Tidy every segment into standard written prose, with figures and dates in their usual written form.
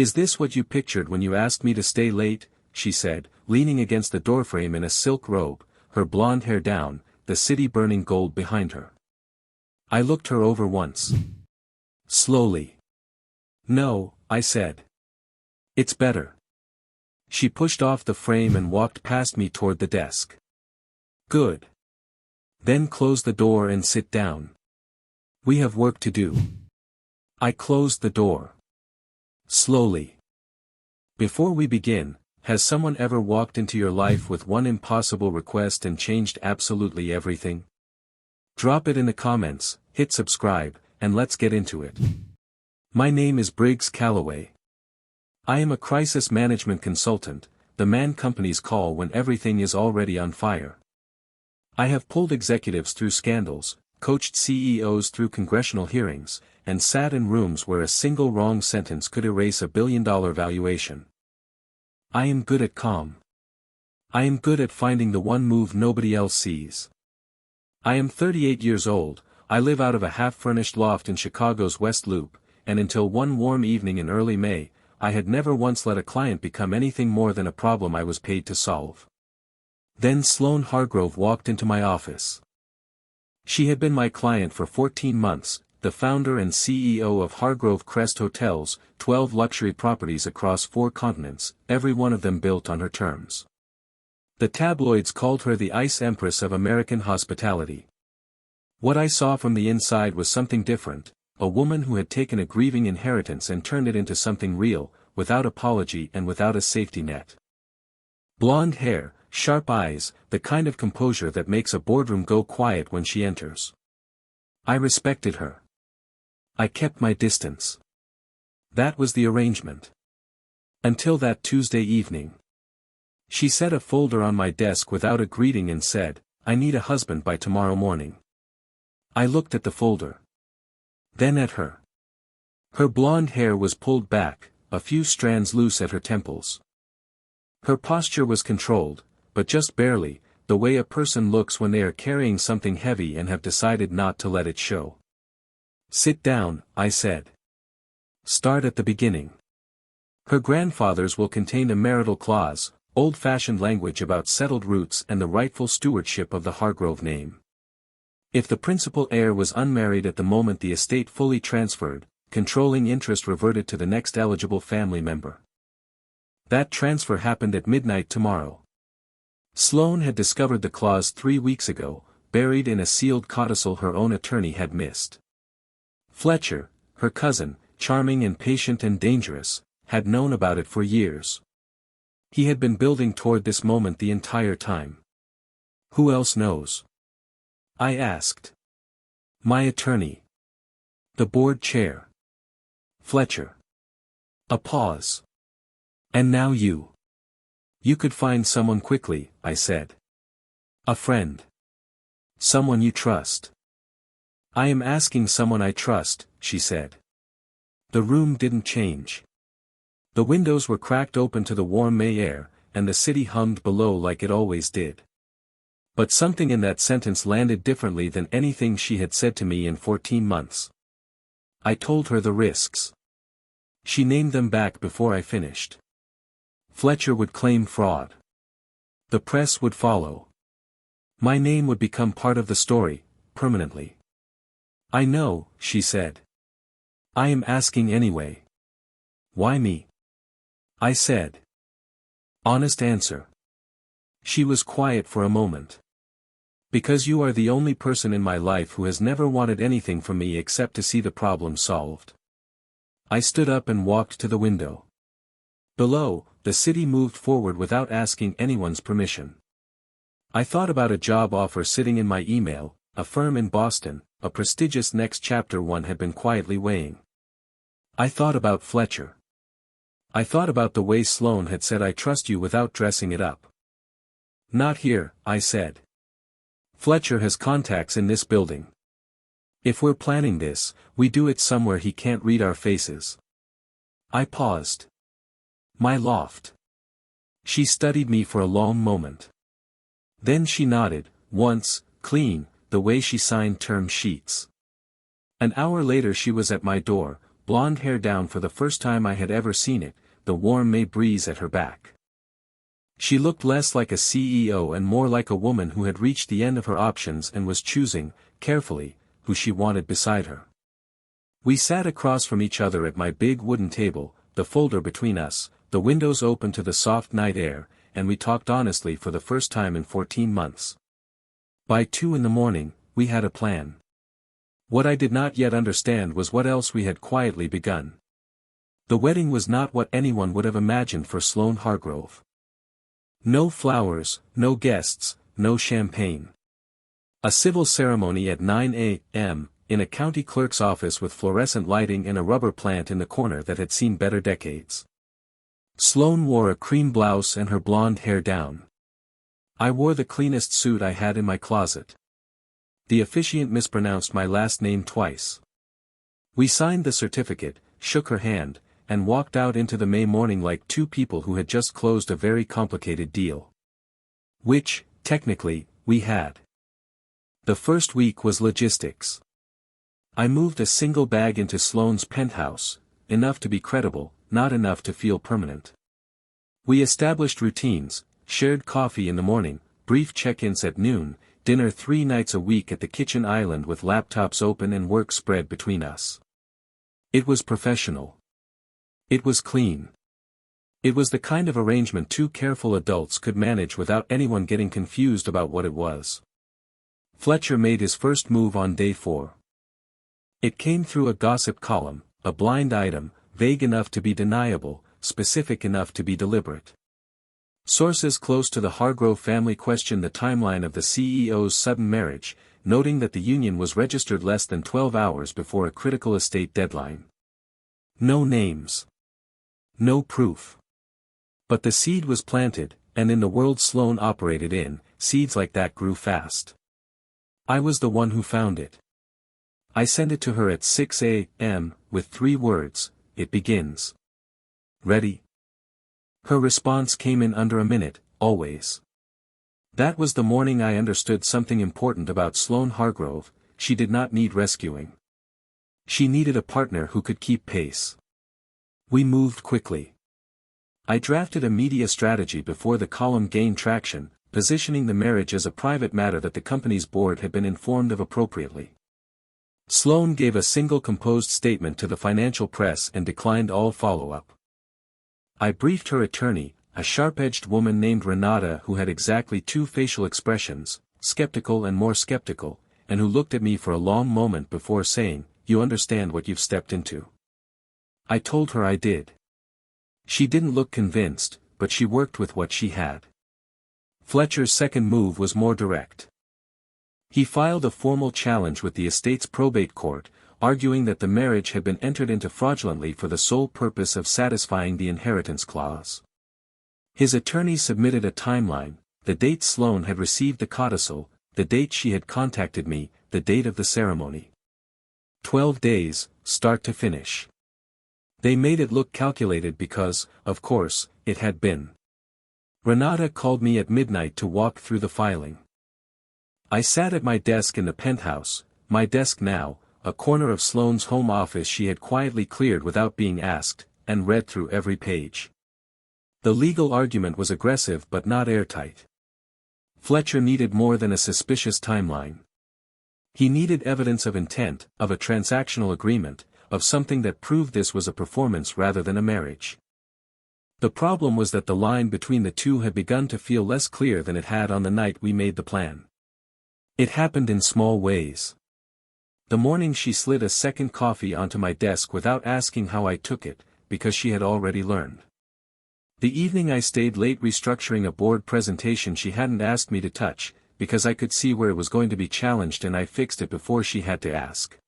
"Is this what you pictured when you asked me to stay late?" she said, leaning against the doorframe in a silk robe, her blonde hair down, the city burning gold behind her. I looked her over once. Slowly. "No," I said. "It's better." She pushed off the frame and walked past me toward the desk. "Good. Then close the door and sit down. We have work to do." I closed the door. Slowly. "Before we begin, has someone ever walked into your life with one impossible request and changed absolutely everything? Drop it in the comments, hit subscribe, and let's get into it. My name is Briggs Calloway. I am a crisis management consultant, the man companies call when everything is already on fire. I have pulled executives through scandals, coached CEOs through congressional hearings, and sat in rooms where a single wrong sentence could erase $1 billion valuation. I am good at calm. I am good at finding the one move nobody else sees. I am 38 years old, I live out of a half-furnished loft in Chicago's West Loop, and until one warm evening in early May, I had never once let a client become anything more than a problem I was paid to solve. Then Sloane Hargrove walked into my office. She had been my client for 14 months, the founder and CEO of Hargrove Crest Hotels, 12 luxury properties across 4 continents, every one of them built on her terms. The tabloids called her the Ice Empress of American hospitality. What I saw from the inside was something different, a woman who had taken a grieving inheritance and turned it into something real, without apology and without a safety net. Blonde hair, sharp eyes, the kind of composure that makes a boardroom go quiet when she enters. I respected her. I kept my distance. That was the arrangement. Until that Tuesday evening. She set a folder on my desk without a greeting and said, "I need a husband by tomorrow morning." I looked at the folder. Then at her. Her blonde hair was pulled back, a few strands loose at her temples. Her posture was controlled, but just barely, the way a person looks when they are carrying something heavy and have decided not to let it show. "Sit down," I said. "Start at the beginning. Her grandfather's will contain a marital clause, old-fashioned language about settled roots and the rightful stewardship of the Hargrove name. If the principal heir was unmarried at the moment the estate fully transferred, controlling interest reverted to the next eligible family member. That transfer happened at midnight tomorrow. Sloane had discovered the clause 3 weeks ago, buried in a sealed codicil her own attorney had missed. Fletcher, her cousin, charming and patient and dangerous, had known about it for years. He had been building toward this moment the entire time. "Who else knows?" I asked. "My attorney. The board chair. Fletcher." A pause. "And now you. You could find someone quickly," I said. "A friend. Someone you trust." "I am asking someone I trust," she said. The room didn't change. The windows were cracked open to the warm May air, and the city hummed below like it always did. But something in that sentence landed differently than anything she had said to me in 14 months. I told her the risks. She named them back before I finished. Fletcher would claim fraud. The press would follow. My name would become part of the story, permanently. "I know," she said. "I am asking anyway." "Why me?" I said. "Honest answer." She was quiet for a moment. "Because you are the only person in my life who has never wanted anything from me except to see the problem solved." I stood up and walked to the window. Below, the city moved forward without asking anyone's permission. I thought about a job offer sitting in my email, a firm in Boston, a prestigious next chapter one had been quietly weighing. I thought about Fletcher. I thought about the way Sloane had said "I trust you" without dressing it up. "Not here," I said. "Fletcher has contacts in this building. If we're planning this, we do it somewhere he can't read our faces." I paused. "My loft." She studied me for a long moment. Then she nodded, once, clean, the way she signed term sheets. An hour later she was at my door, blonde hair down for the first time I had ever seen it, the warm May breeze at her back. She looked less like a CEO and more like a woman who had reached the end of her options and was choosing, carefully, who she wanted beside her. We sat across from each other at my big wooden table, the folder between us, the windows open to the soft night air, and we talked honestly for the first time in 14 months. By 2 in the morning, we had a plan. What I did not yet understand was what else we had quietly begun. The wedding was not what anyone would have imagined for Sloane Hargrove. No flowers, no guests, no champagne. A civil ceremony at 9 a.m., in a county clerk's office with fluorescent lighting and a rubber plant in the corner that had seen better decades. Sloane wore a cream blouse and her blonde hair down. I wore the cleanest suit I had in my closet. The officiant mispronounced my last name twice. We signed the certificate, shook her hand, and walked out into the May morning like two people who had just closed a very complicated deal. Which, technically, we had. The first week was logistics. I moved a single bag into Sloane's penthouse, enough to be credible, not enough to feel permanent. We established routines, shared coffee in the morning, brief check-ins at noon, dinner 3 nights a week at the kitchen island with laptops open and work spread between us. It was professional. It was clean. It was the kind of arrangement 2 careful adults could manage without anyone getting confused about what it was. Fletcher made his first move on day 4. It came through a gossip column, a blind item, vague enough to be deniable, specific enough to be deliberate. Sources close to the Hargrove family questioned the timeline of the CEO's sudden marriage, noting that the union was registered less than 12 hours before a critical estate deadline. No names. No proof. But the seed was planted, and in the world Sloane operated in, seeds like that grew fast. I was the one who found it. I sent it to her at 6 a.m., with 3 words, "It begins." Ready? Her response came in under a minute, always. That was the morning I understood something important about Sloane Hargrove: she did not need rescuing. She needed a partner who could keep pace. We moved quickly. I drafted a media strategy before the column gained traction, positioning the marriage as a private matter that the company's board had been informed of appropriately. Sloane gave a single composed statement to the financial press and declined all follow-up. I briefed her attorney, a sharp-edged woman named Renata who had exactly 2 facial expressions, skeptical and more skeptical, and who looked at me for a long moment before saying, "You understand what you've stepped into?" I told her I did. She didn't look convinced, but she worked with what she had. Fletcher's second move was more direct. He filed a formal challenge with the estate's probate court, arguing that the marriage had been entered into fraudulently for the sole purpose of satisfying the inheritance clause. His attorney submitted a timeline: the date Sloane had received the codicil, the date she had contacted me, the date of the ceremony. 12 days, start to finish. They made it look calculated because, of course, it had been. Renata called me at midnight to walk through the filing. I sat at my desk in the penthouse, my desk now, a corner of Sloane's home office she had quietly cleared without being asked, and read through every page. The legal argument was aggressive but not airtight. Fletcher needed more than a suspicious timeline. He needed evidence of intent, of a transactional agreement, of something that proved this was a performance rather than a marriage. The problem was that the line between the two had begun to feel less clear than it had on the night we made the plan. It happened in small ways. The morning she slid a second coffee onto my desk without asking how I took it, because she had already learned. The evening I stayed late restructuring a board presentation she hadn't asked me to touch, because I could see where it was going to be challenged and I fixed it before she had to ask.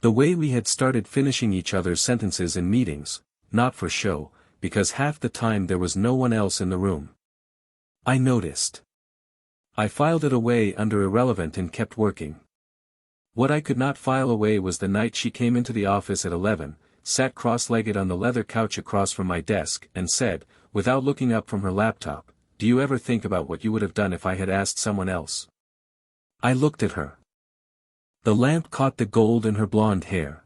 The way we had started finishing each other's sentences in meetings, not for show, because half the time there was no one else in the room. I noticed. I filed it away under irrelevant and kept working. What I could not file away was the night she came into the office at 11, sat cross-legged on the leather couch across from my desk, and said, without looking up from her laptop, "Do you ever think about what you would have done if I had asked someone else?" I looked at her. The lamp caught the gold in her blonde hair.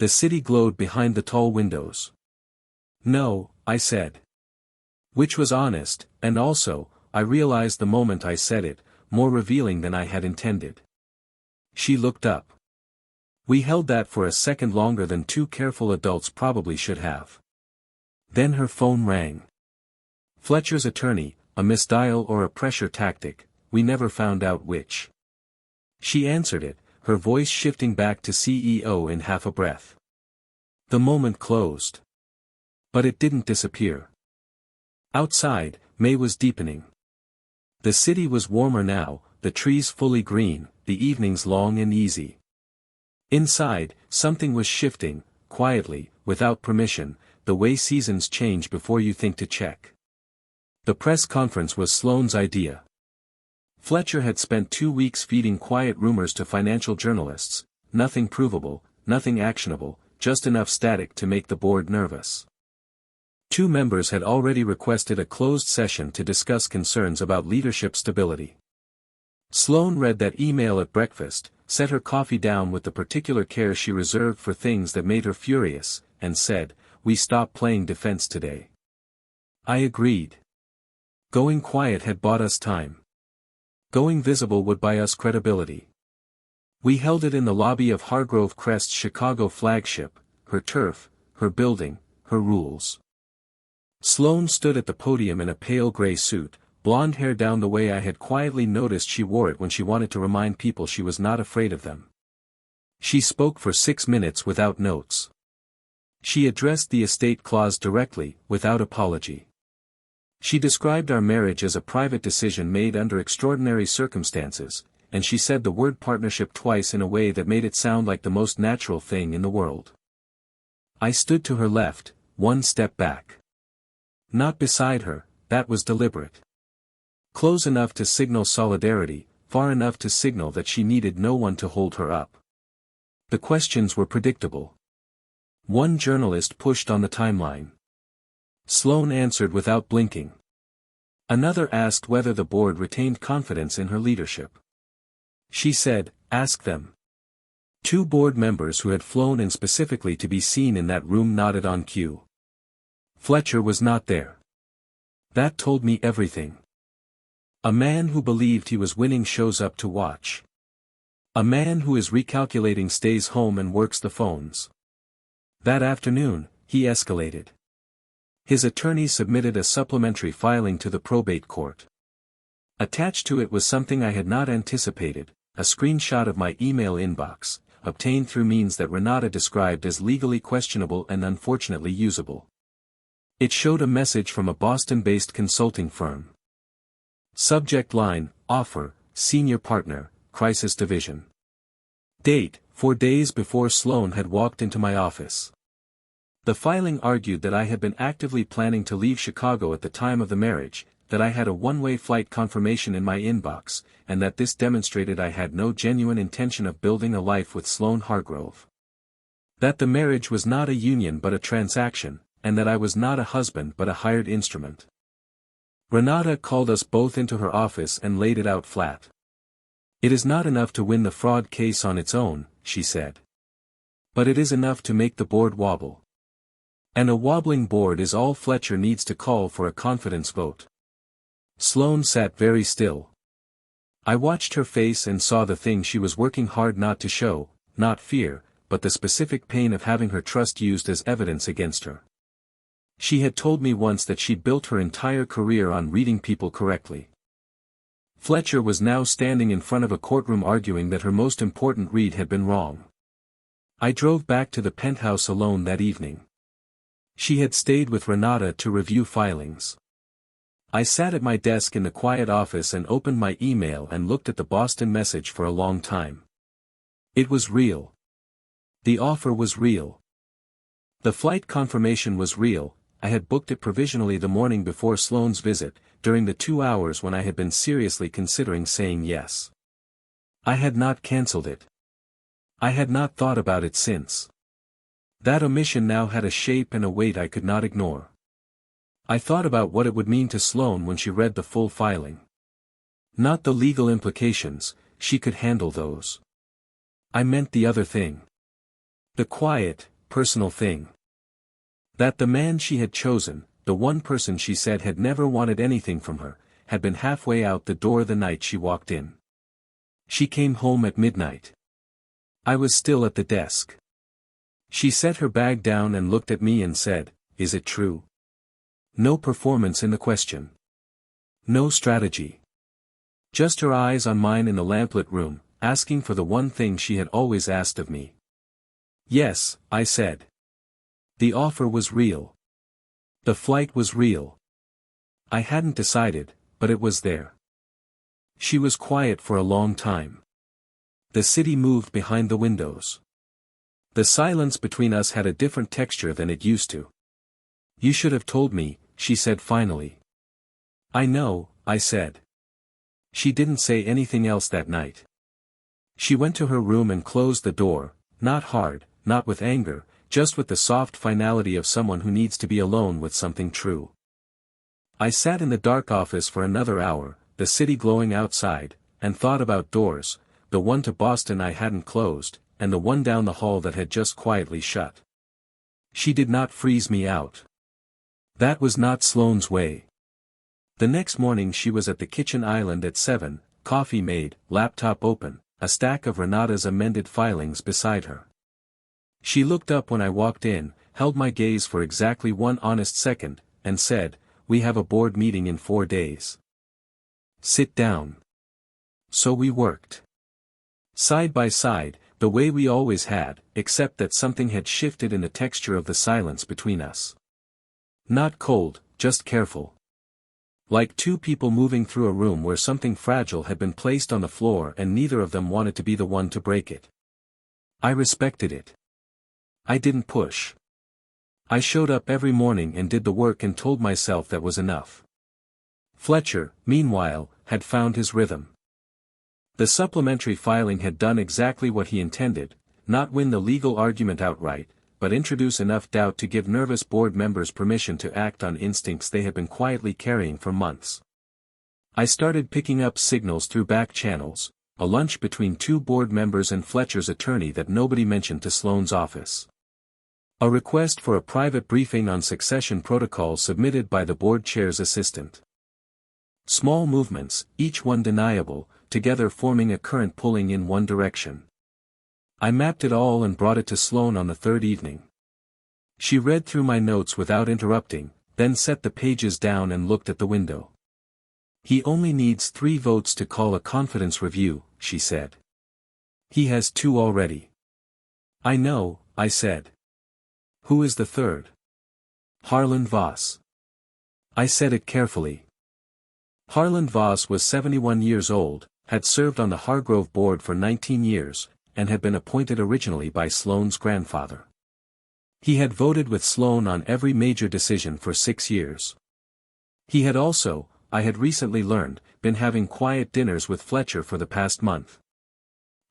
The city glowed behind the tall windows. "No," I said. Which was honest, and also, I realized the moment I said it, more revealing than I had intended. She looked up. We held that for a second longer than two careful adults probably should have. Then her phone rang. Fletcher's attorney, a misdial or a pressure tactic, we never found out which. She answered it, her voice shifting back to CEO in half a breath. The moment closed. But it didn't disappear. Outside, May was deepening. The city was warmer now, the trees fully green, the evenings long and easy. Inside, something was shifting, quietly, without permission, the way seasons change before you think to check. The press conference was Sloane's idea. Fletcher had spent 2 weeks feeding quiet rumors to financial journalists, nothing provable, nothing actionable, just enough static to make the board nervous. 2 members had already requested a closed session to discuss concerns about leadership stability. Sloane read that email at breakfast, set her coffee down with the particular care she reserved for things that made her furious, and said, "We stopped playing defense today." I agreed. Going quiet had bought us time. Going visible would buy us credibility. We held it in the lobby of Hargrove Crest's Chicago flagship, her turf, her building, her rules. Sloane stood at the podium in a pale gray suit, blonde hair down the way I had quietly noticed she wore it when she wanted to remind people she was not afraid of them. She spoke for 6 minutes without notes. She addressed the estate clause directly, without apology. She described our marriage as a private decision made under extraordinary circumstances, and she said the word partnership twice in a way that made it sound like the most natural thing in the world. I stood to her left, 1 step back. Not beside her, that was deliberate. Close enough to signal solidarity, far enough to signal that she needed no one to hold her up. The questions were predictable. One journalist pushed on the timeline. Sloane answered without blinking. Another asked whether the board retained confidence in her leadership. She said, "Ask them." 2 board members who had flown in specifically to be seen in that room nodded on cue. Fletcher was not there. That told me everything. A man who believed he was winning shows up to watch. A man who is recalculating stays home and works the phones. That afternoon, he escalated. His attorney submitted a supplementary filing to the probate court. Attached to it was something I had not anticipated, a screenshot of my email inbox, obtained through means that Renata described as legally questionable and unfortunately usable. It showed a message from a Boston-based consulting firm. Subject line, offer, senior partner, crisis division. Date, 4 days before Sloane had walked into my office. The filing argued that I had been actively planning to leave Chicago at the time of the marriage, that I had a one-way flight confirmation in my inbox, and that this demonstrated I had no genuine intention of building a life with Sloane Hargrove. That the marriage was not a union but a transaction, and that I was not a husband but a hired instrument. Renata called us both into her office and laid it out flat. "It is not enough to win the fraud case on its own," she said. "But it is enough to make the board wobble. And a wobbling board is all Fletcher needs to call for a confidence vote." Sloane sat very still. I watched her face and saw the thing she was working hard not to show, not fear, but the specific pain of having her trust used as evidence against her. She had told me once that she'd built her entire career on reading people correctly. Fletcher was now standing in front of a courtroom arguing that her most important read had been wrong. I drove back to the penthouse alone that evening. She had stayed with Renata to review filings. I sat at my desk in the quiet office and opened my email and looked at the Boston message for a long time. It was real. The offer was real. The flight confirmation was real. I had booked it provisionally the morning before Sloane's visit, during the 2 hours when I had been seriously considering saying yes. I had not cancelled it. I had not thought about it since. That omission now had a shape and a weight I could not ignore. I thought about what it would mean to Sloane when she read the full filing. Not the legal implications, she could handle those. I meant the other thing. The quiet, personal thing. That the man she had chosen, the one person she said had never wanted anything from her, had been halfway out the door the night she walked in. She came home at midnight. I was still at the desk. She set her bag down and looked at me and said, "Is it true?" No performance in the question. No strategy. Just her eyes on mine in the lamplit room, asking for the one thing she had always asked of me. Yes, I said. The offer was real. The flight was real. I hadn't decided, but it was there. She was quiet for a long time. The city moved behind the windows. The silence between us had a different texture than it used to. "You should have told me," she said finally. "I know," I said. She didn't say anything else that night. She went to her room and closed the door, not hard, not with anger, just with the soft finality of someone who needs to be alone with something true. I sat in the dark office for another hour, the city glowing outside, and thought about doors, the one to Boston I hadn't closed, and the one down the hall that had just quietly shut. She did not freeze me out. That was not Sloane's way. The next morning she was at the kitchen island at 7, coffee made, laptop open, a stack of Renata's amended filings beside her. She looked up when I walked in, held my gaze for exactly one honest second, and said, "We have a board meeting in 4 days. Sit down." So we worked. Side by side, the way we always had, except that something had shifted in the texture of the silence between us. Not cold, just careful. Like two people moving through a room where something fragile had been placed on the floor and neither of them wanted to be the one to break it. I respected it. I didn't push. I showed up every morning and did the work and told myself that was enough. Fletcher, meanwhile, had found his rhythm. The supplementary filing had done exactly what he intended, not win the legal argument outright, but introduce enough doubt to give nervous board members permission to act on instincts they had been quietly carrying for months. I started picking up signals through back channels, a lunch between two board members and Fletcher's attorney that nobody mentioned to Sloane's office. A request for a private briefing on succession protocol submitted by the board chair's assistant. Small movements, each one deniable, together forming a current pulling in one direction. I mapped it all and brought it to Sloane on the third evening. She read through my notes without interrupting, then set the pages down and looked at the window. "He only needs 3 votes to call a confidence review," she said. "He has 2 already." "I know," I said. "Who is the third?" "Harlan Voss." I said it carefully. Harlan Voss was 71 years old, had served on the Hargrove board for 19 years, and had been appointed originally by Sloane's grandfather. He had voted with Sloane on every major decision for 6 years. He had also, I had recently learned, been having quiet dinners with Fletcher for the past month.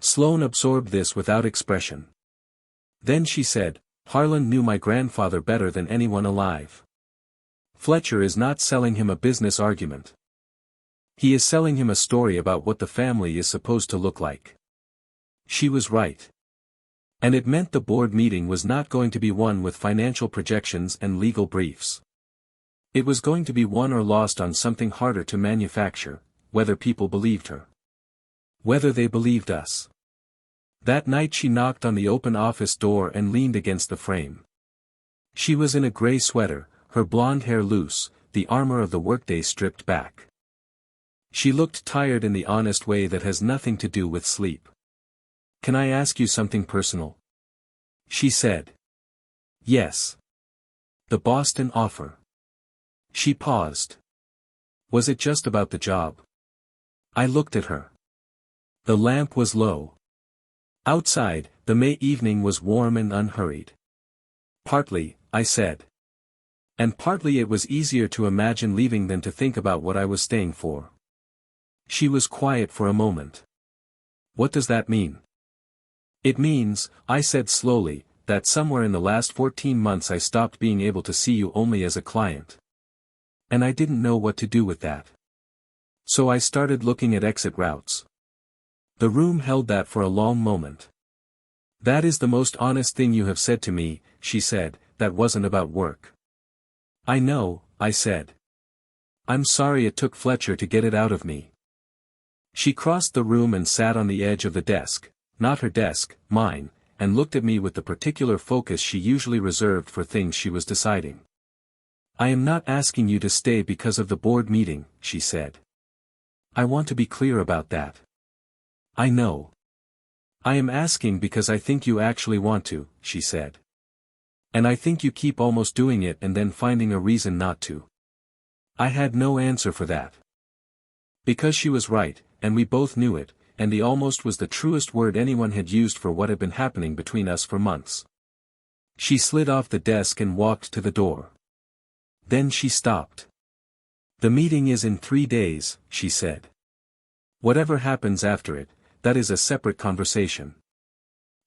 Sloane absorbed this without expression. Then she said, "Harlan knew my grandfather better than anyone alive. Fletcher is not selling him a business argument. He is selling him a story about what the family is supposed to look like." She was right. And it meant the board meeting was not going to be one with financial projections and legal briefs. It was going to be won or lost on something harder to manufacture, whether people believed her. Whether they believed us. That night she knocked on the open office door and leaned against the frame. She was in a gray sweater, her blonde hair loose, the armor of the workday stripped back. She looked tired in the honest way that has nothing to do with sleep. "Can I ask you something personal?" she said. "Yes." "The Boston offer." She paused. "Was it just about the job?" I looked at her. The lamp was low. Outside, the May evening was warm and unhurried. "Partly," I said. "And partly it was easier to imagine leaving than to think about what I was staying for." She was quiet for a moment. "What does that mean?" "It means," I said slowly, "that somewhere in the last 14 months I stopped being able to see you only as a client. And I didn't know what to do with that. So I started looking at exit routes." The room held that for a long moment. That is the most honest thing you have said to me, she said. That wasn't about work. I know, I said. I'm sorry it took Fletcher to get it out of me. She crossed the room and sat on the edge of the desk, not her desk, mine, and looked at me with the particular focus she usually reserved for things she was deciding. I am not asking you to stay because of the board meeting, she said. I want to be clear about that. I know. I am asking because I think you actually want to, she said. And I think you keep almost doing it and then finding a reason not to. I had no answer for that. Because she was right, and we both knew it, and the almost was the truest word anyone had used for what had been happening between us for months. She slid off the desk and walked to the door. Then she stopped. The meeting is in 3 days, she said. Whatever happens after it, that is a separate conversation.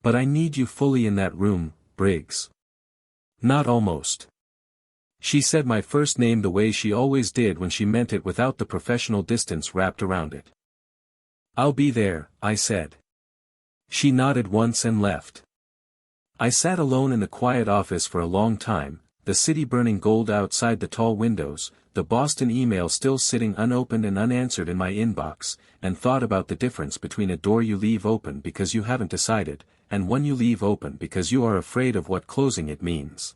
But I need you fully in that room, Briggs. Not almost. She said my first name the way she always did when she meant it without the professional distance wrapped around it. I'll be there, I said. She nodded once and left. I sat alone in the quiet office for a long time, the city burning gold outside the tall windows, the Boston email still sitting unopened and unanswered in my inbox, and thought about the difference between a door you leave open because you haven't decided, and one you leave open because you are afraid of what closing it means.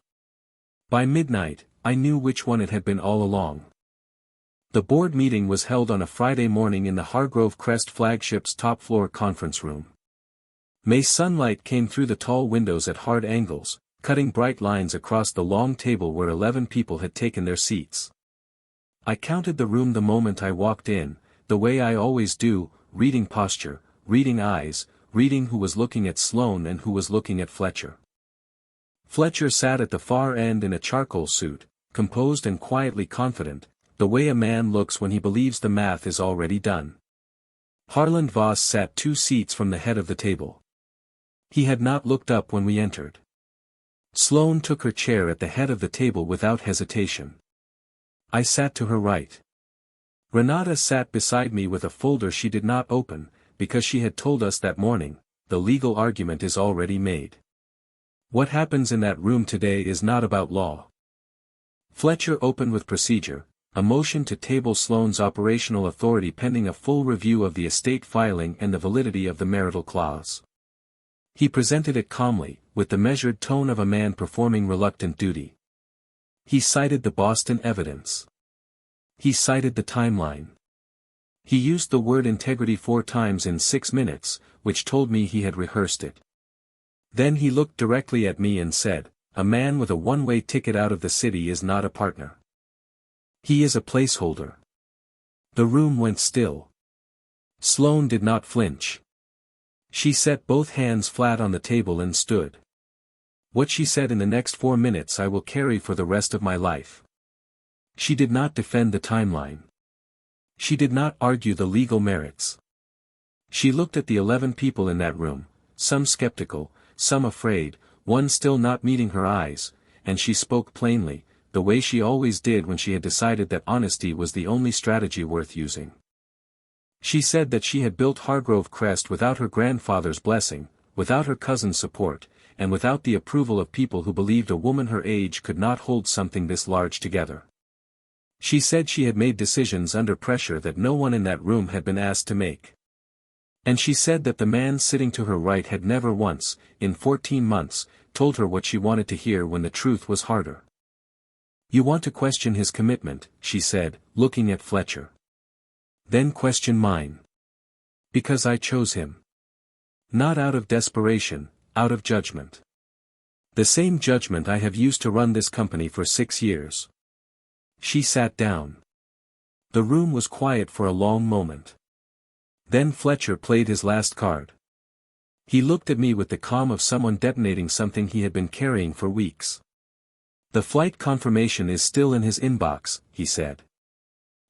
By midnight, I knew which one it had been all along. The board meeting was held on a Friday morning in the Hargrove Crest flagship's top-floor conference room. May sunlight came through the tall windows at hard angles, cutting bright lines across the long table where 11 people had taken their seats. I counted the room the moment I walked in, the way I always do, reading posture, reading eyes, reading who was looking at Sloane and who was looking at Fletcher. Fletcher sat at the far end in a charcoal suit, composed and quietly confident, the way a man looks when he believes the math is already done. Harland Voss sat 2 seats from the head of the table. He had not looked up when we entered. Sloane took her chair at the head of the table without hesitation. I sat to her right. Renata sat beside me with a folder she did not open, because she had told us that morning, the legal argument is already made. What happens in that room today is not about law. Fletcher opened with procedure, a motion to table Sloane's operational authority pending a full review of the estate filing and the validity of the marital clause. He presented it calmly, with the measured tone of a man performing reluctant duty. He cited the Boston evidence. He cited the timeline. He used the word integrity 4 times in 6 minutes, which told me he had rehearsed it. Then he looked directly at me and said, "A man with a one-way ticket out of the city is not a partner. He is a placeholder." The room went still. Sloane did not flinch. She set both hands flat on the table and stood. What she said in the next 4 minutes I will carry for the rest of my life. She did not defend the timeline. She did not argue the legal merits. She looked at the 11 people in that room, some skeptical, some afraid, one still not meeting her eyes, and she spoke plainly, the way she always did when she had decided that honesty was the only strategy worth using. She said that she had built Hargrove Crest without her grandfather's blessing, without her cousin's support, and without the approval of people who believed a woman her age could not hold something this large together. She said she had made decisions under pressure that no one in that room had been asked to make. And she said that the man sitting to her right had never once, in 14 months, told her what she wanted to hear when the truth was harder. "You want to question his commitment," she said, looking at Fletcher. "Then question mine. Because I chose him. Not out of desperation, out of judgment. The same judgment I have used to run this company for 6 years." She sat down. The room was quiet for a long moment. Then Fletcher played his last card. He looked at me with the calm of someone detonating something he had been carrying for weeks. "The flight confirmation is still in his inbox," he said.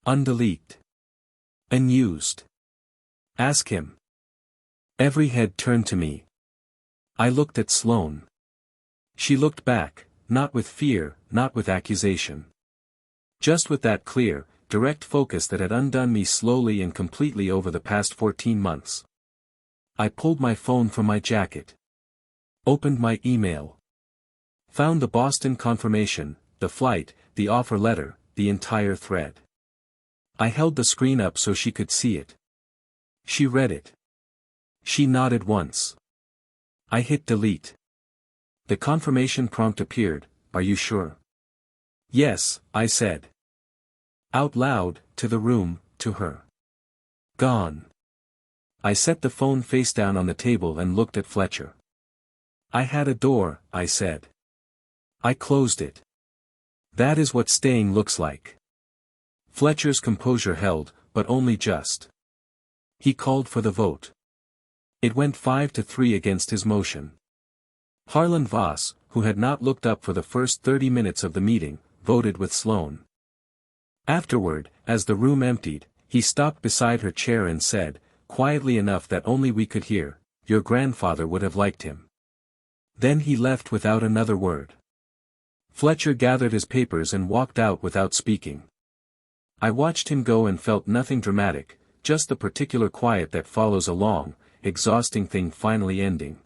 "Undeleted. Unused. Ask him." Every head turned to me. I looked at Sloane. She looked back, not with fear, not with accusation. Just with that clear, direct focus that had undone me slowly and completely over the past 14 months. I pulled my phone from my jacket. Opened my email. Found the Boston confirmation, the flight, the offer letter, the entire thread. I held the screen up so she could see it. She read it. She nodded once. I hit delete. The confirmation prompt appeared. Are you sure? Yes, I said. Out loud, to the room, to her. Gone. I set the phone face down on the table and looked at Fletcher. I had a door, I said. I closed it. That is what staying looks like. Fletcher's composure held, but only just. He called for the vote. It went 5-3 against his motion. Harlan Voss, who had not looked up for the first 30 minutes of the meeting, voted with Sloane. Afterward, as the room emptied, he stopped beside her chair and said, quietly enough that only we could hear, "Your grandfather would have liked him." Then he left without another word. Fletcher gathered his papers and walked out without speaking. I watched him go and felt nothing dramatic, just the particular quiet that follows a long, exhausting thing finally ending.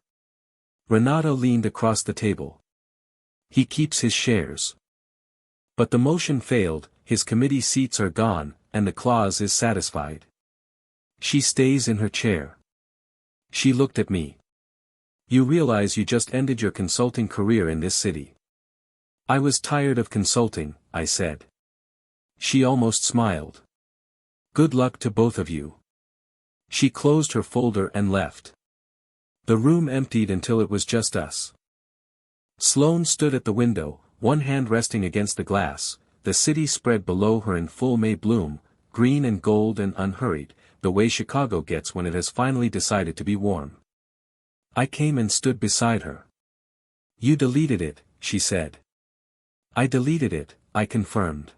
Renato leaned across the table. He keeps his shares. But the motion failed, his committee seats are gone, and the clause is satisfied. She stays in her chair. She looked at me. You realize you just ended your consulting career in this city. I was tired of consulting, I said. She almost smiled. Good luck to both of you. She closed her folder and left. The room emptied until it was just us. Sloane stood at the window, one hand resting against the glass, the city spread below her in full May bloom, green and gold and unhurried, the way Chicago gets when it has finally decided to be warm. I came and stood beside her. You deleted it, she said. I deleted it, I confirmed.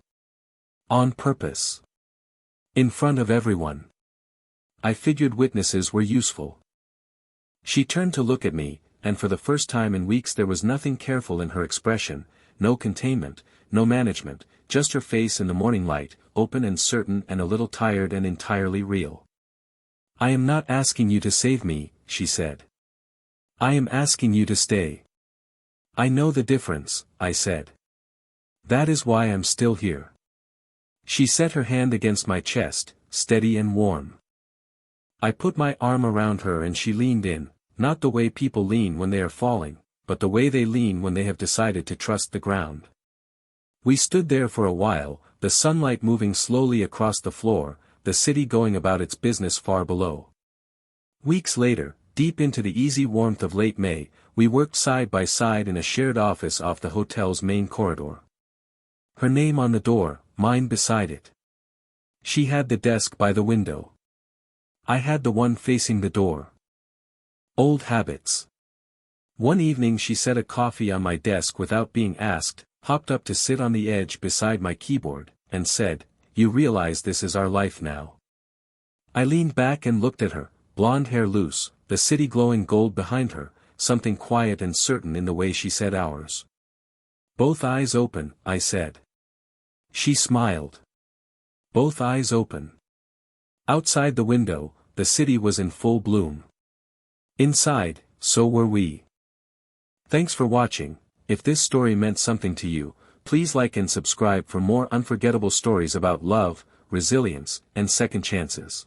On purpose. In front of everyone. I figured witnesses were useful. She turned to look at me, and for the first time in weeks there was nothing careful in her expression, no containment, no management, just her face in the morning light, open and certain and a little tired and entirely real. I am not asking you to save me, she said. I am asking you to stay. I know the difference, I said. That is why I'm still here. She set her hand against my chest, steady and warm. I put my arm around her and she leaned in, not the way people lean when they are falling, but the way they lean when they have decided to trust the ground. We stood there for a while, the sunlight moving slowly across the floor, the city going about its business far below. Weeks later, deep into the easy warmth of late May, we worked side by side in a shared office off the hotel's main corridor. Her name on the door, mine beside it. She had the desk by the window. I had the one facing the door. Old habits. One evening she set a coffee on my desk without being asked, hopped up to sit on the edge beside my keyboard, and said, "You realize this is our life now." I leaned back and looked at her, blonde hair loose, the city glowing gold behind her, something quiet and certain in the way she said ours. Both eyes open, I said. She smiled. Both eyes open. Outside the window, the city was in full bloom. Inside, so were we. Thanks for watching. If this story meant something to you, please like and subscribe for more unforgettable stories about love, resilience, and second chances.